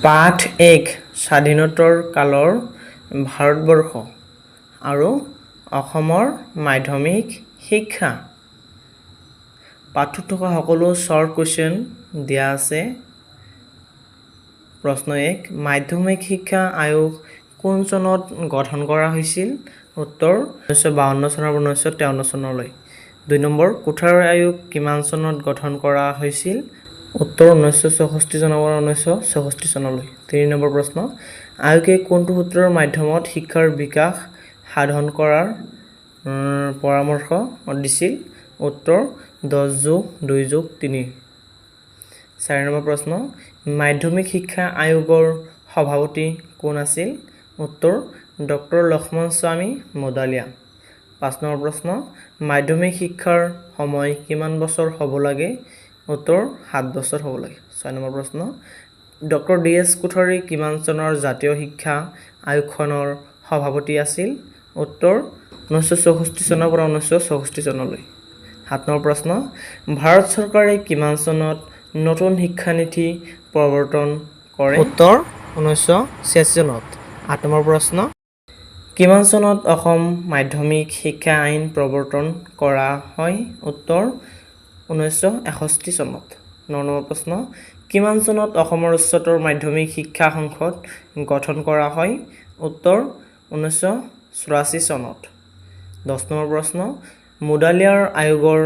পাঠ 1 স্বাধীনোত্তৰ কালৰ ভাৰতবৰ্ষ আৰু অসমৰ মাধ্যমিক শিক্ষা। পাঠত থকা সকলো শৰ্ট কুৱেশ্যন দিয়া আছে। প্ৰশ্ন 1 মাধ্যমিক শিক্ষা আয়োগ কোন চনত গঠন কৰা হৈছিল? উত্তৰ 1952 চনৰ পৰা 1953 চনলৈ। 2 নম্বৰ কোঠাৰী আয়োগ কিমান চনত গঠন কৰা হৈছিল? উত্তৰ 1964 চনৰ পৰা 1964 চনলৈ। 3 নম্বৰ প্ৰশ্ন আয়োগে কোনটো সূত্ৰৰ মাধ্যমত শিক্ষাৰ বিকাশ সাধন কৰাৰ পৰামৰ্শ দিছিল? উত্তৰ 10+2+3। 4 নম্বৰ প্ৰশ্ন মাধ্যমিক শিক্ষা আয়োগৰ সভাপতি কোন আছিল? উত্তৰ ডক্টৰ লক্ষ্মণস্বামী মডালিয়া। 5 নম্বৰ প্ৰশ্ন মাধ্যমিক শিক্ষাৰ সময় কিমান বছৰ হ'ব লাগে? উত্তৰ 7 বছৰ হ'ব লাগে। 6 নম্বৰ প্ৰশ্ন ডক্টৰ D.S. কোঠাৰী কিমান চনৰ জাতীয় শিক্ষা আয়োগখনৰ সভাপতি আছিল? উত্তৰ 1964 চনৰ পৰা 1964 চনলৈ। 7 নম্বৰ প্ৰশ্ন ভাৰত চৰকাৰে কিমান চনত নতুন শিক্ষানীতি প্ৰৱৰ্তন কৰে? উত্তৰ 1986 চনত। 8 নম্বৰ প্ৰশ্ন কিমান চনত অসম মাধ্যমিক শিক্ষা আইন প্ৰৱৰ্তন কৰা হয়? উত্তৰ 1961 চনত। 9 নম্বৰ প্ৰশ্ন কিমান চনত অসমৰ উচ্চতৰ মাধ্যমিক শিক্ষা সংসদ গঠন কৰা হয়? উত্তৰ 1984 চনত। 10 নম্বৰ প্ৰশ্ন মডালিয়াৰ আয়োগৰ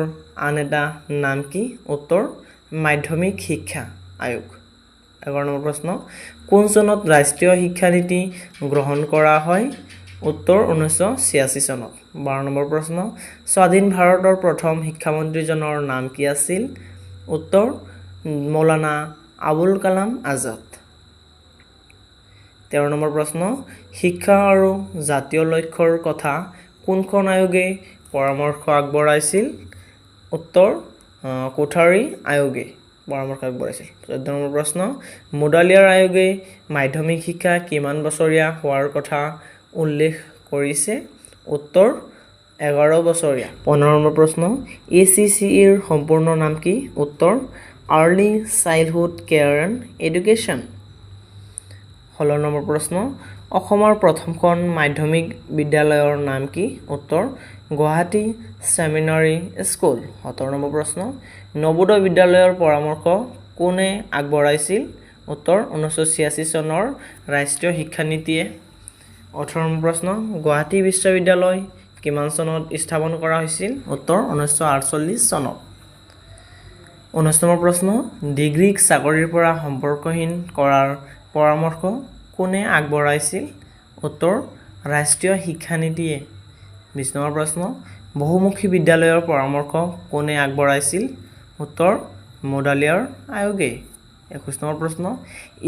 আন এটা নাম কি? উত্তৰ মাধ্যমিক শিক্ষা আয়োগ। 11 নম্বৰ প্ৰশ্ন কোন চনত ৰাষ্ট্ৰীয় শিক্ষানীতি গ্ৰহণ কৰা হয়? উত্তৰ 1986 চনত। 12 নম্বৰ প্ৰশ্ন স্বাধীন ভাৰতৰ প্ৰথম শিক্ষামন্ত্ৰীজনৰ নাম কি আছিল? উত্তৰ মৌলানা আবুল কালাম আজাদ। 13 নম্বৰ প্ৰশ্ন শিক্ষা আৰু জাতীয় লক্ষ্যৰ কথা কোনখন আয়োগে পৰামৰ্শ আগবঢ়াইছিল? উত্তৰ কোঠাৰী আয়োগে পৰামৰ্শ আগবঢ়াইছিল। 14 নম্বৰ প্ৰশ্ন মডালিয়াৰ আয়োগে মাধ্যমিক শিক্ষা কিমান বছৰীয়া হোৱাৰ কথা উল্লেখ কৰিছে? উত্তৰ 11 বছৰীয়া। 15 নম্বৰ প্ৰশ্ন ACCEৰ সম্পূৰ্ণ নাম কি? উত্তৰ early childhood care and education. 16 number প্ৰশ্ন অসমৰ প্ৰথমখন মাধ্যমিক বিদ্যালয়ৰ নাম কি? উত্তৰ গুৱাহাটী ছেমিনাৰী স্কুল। 17 নম্বৰ প্ৰশ্ন নৱোদয় বিদ্যালয়ৰ পৰামৰ্শ কোনে আগবঢ়াইছিল? উত্তৰ 1986 চনৰ ৰাষ্ট্ৰীয় শিক্ষানীতিয়ে। 18 নম্বৰ প্ৰশ্ন গুৱাহাটী বিশ্ববিদ্যালয় কিমান চনত স্থাপন কৰা হৈছিল? উত্তৰ 1948 চনত। 19 নম্বৰ প্ৰশ্ন ডিগ্ৰীক চাকৰিৰ পৰা সম্পৰ্কহীন কৰাৰ পৰামৰ্শ কোনে আগবঢ়াইছিল? উত্তৰ ৰাষ্ট্ৰীয় শিক্ষানীতিয়ে। 20 নম্বৰ প্ৰশ্ন বহুমুখী বিদ্যালয়ৰ পৰামৰ্শ কোনে আগবঢ়াইছিল? উত্তৰ মডালিয়াৰ আয়োগে। 21 নম্বৰ প্ৰশ্ন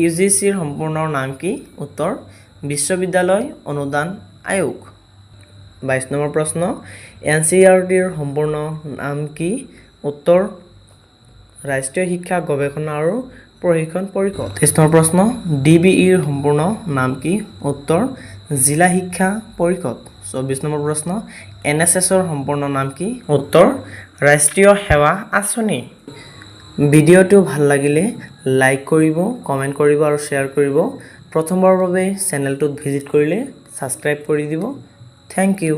UGCৰ সম্পূৰ্ণ নাম কি? উত্তৰ বিশ্ববিদ্যালয় অনুদান আয়োগ। 22 নম্বৰ প্ৰশ্ন NCERTৰ সম্পূৰ্ণ নাম কি? উত্তৰ ৰাষ্ট্ৰীয় শিক্ষা গৱেষণা আৰু প্ৰশিক্ষণ পৰিষদ। 23 নম্বৰ প্ৰশ্ন DBEৰ সম্পূৰ্ণ নাম কি? উত্তৰ জিলা শিক্ষা পৰিষদ। 24 নম্বৰ প্ৰশ্ন NSSৰ সম্পূৰ্ণ নাম কি? উত্তৰ ৰাষ্ট্ৰীয় সেৱা আঁচনি। ভিডিঅ'টো ভাল লাগিলে লাইক কৰিব, কমেণ্ট কৰিব আৰু শ্বেয়াৰ কৰিব। প্ৰথমবাৰৰ বাবে চেনেলটোত ভিজিট কৰিলে ছাবস্ক্ৰাইব কৰি দিব। Thank U.